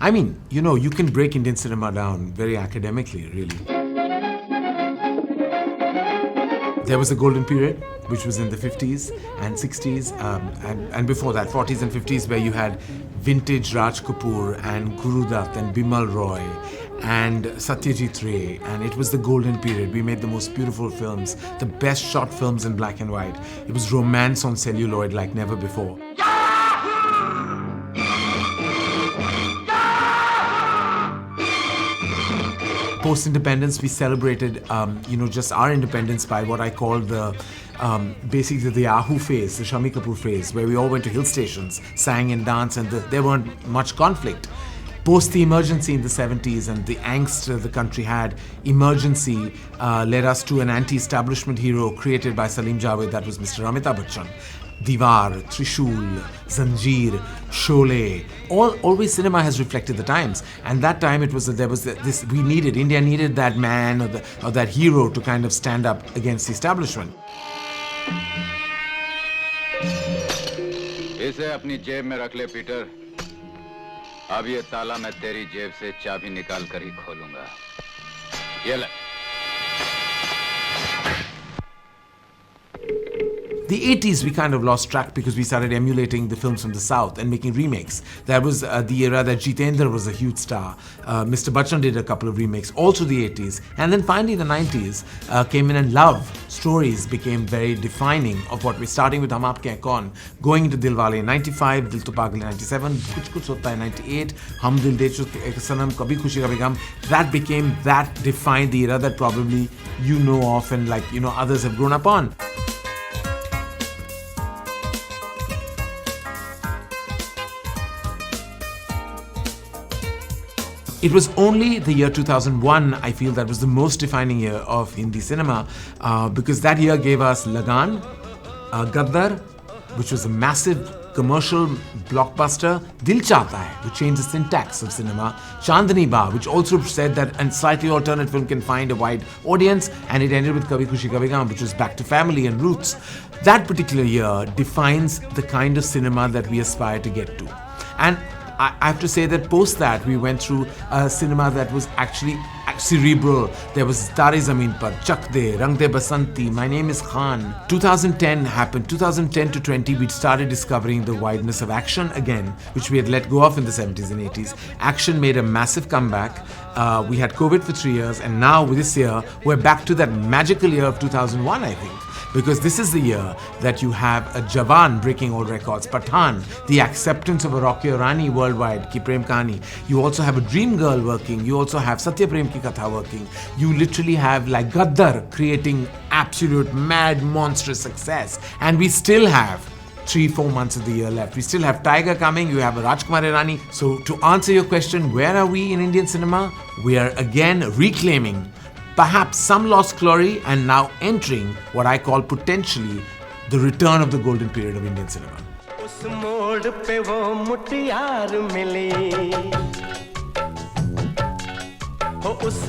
I mean, you can break Indian cinema down very academically, really. There was a golden period, which was in the 50s and 60s, and before that, 40s and 50s, where you had vintage Raj Kapoor and Guru Dutt and Bimal Roy and Satyajit Ray, and it was the golden period. We made the most beautiful films, the best shot films in black and white. It was romance on celluloid like never before. Post-independence, we celebrated, just our independence by what I call basically the Yahoo phase, the Shami Kapoor phase, where we all went to hill stations, sang and danced, and there weren't much conflict. Post the emergency in the 70s and the angst the country had, emergency led us to an anti-establishment hero created by Salim Javed, that was Mr. Amitabh Bachchan. Diwar, Trishul, Zanjeer, Sholay, always cinema has reflected the times. And that time India needed that man or that hero to kind of stand up against the establishment. इसे अपनी जेब में रख ले Peter. अब ये ताला मैं तेरी जेब से चाबी निकाल कर ही खोलूंगा. ये ले. The 80s, we kind of lost track because we started emulating the films from the South and making remakes. That was the era that Jitendra was a huge star. Mr. Bachchan did a couple of remakes, also the 80s. And then finally the 90s came in, and love stories became very defining of what we're starting with Hum Aapke Hain Kaun, going into Dilwale in 95, Dil To Pagal in 97, Kuch Kuch Hota in 98, Hum Dil De Chuke Sanam, Kabhi Khushi Kabhi Gham. That defined the era that probably you know of and others have grown up on. It was only the year 2001, I feel, that was the most defining year of Hindi cinema because that year gave us Lagan, Gaddar, which was a massive commercial blockbuster, Dil Chahta Hai, which changed the syntax of cinema, Chandni Ba, which also said that a slightly alternate film can find a wide audience, and it ended with Kabhi Khushi Kabhi Gham, which was back to family and roots. That particular year defines the kind of cinema that we aspire to get to. And I have to say that post that, we went through a cinema that was actually cerebral. There was Tare Zameen Par, Chak De, Rang De Basanti, My Name Is Khan. 2010 happened. 2010 to 20, we started discovering the wideness of action again, which we had let go of in the 70s and 80s. Action made a massive comeback. We had COVID for 3 years, and now with this year, we're back to that magical year of 2001, I think. Because this is the year that you have a Jawan breaking all records, Pathan, the acceptance of a Rocky Rani worldwide, Ki Prem Kahani. You also have a Dream Girl working. You also have Satya Prem Ki Katha working. You literally have like Gaddar creating absolute mad, monstrous success. And we still have 3-4 months of the year left. We still have Tiger coming, you have a Rajkumar Irani. So to answer your question, where are we in Indian cinema? We are again reclaiming perhaps some lost glory and now entering what I call potentially the return of the golden period of Indian cinema. उस मोड़ पे वो मुटियार मिली, हो उस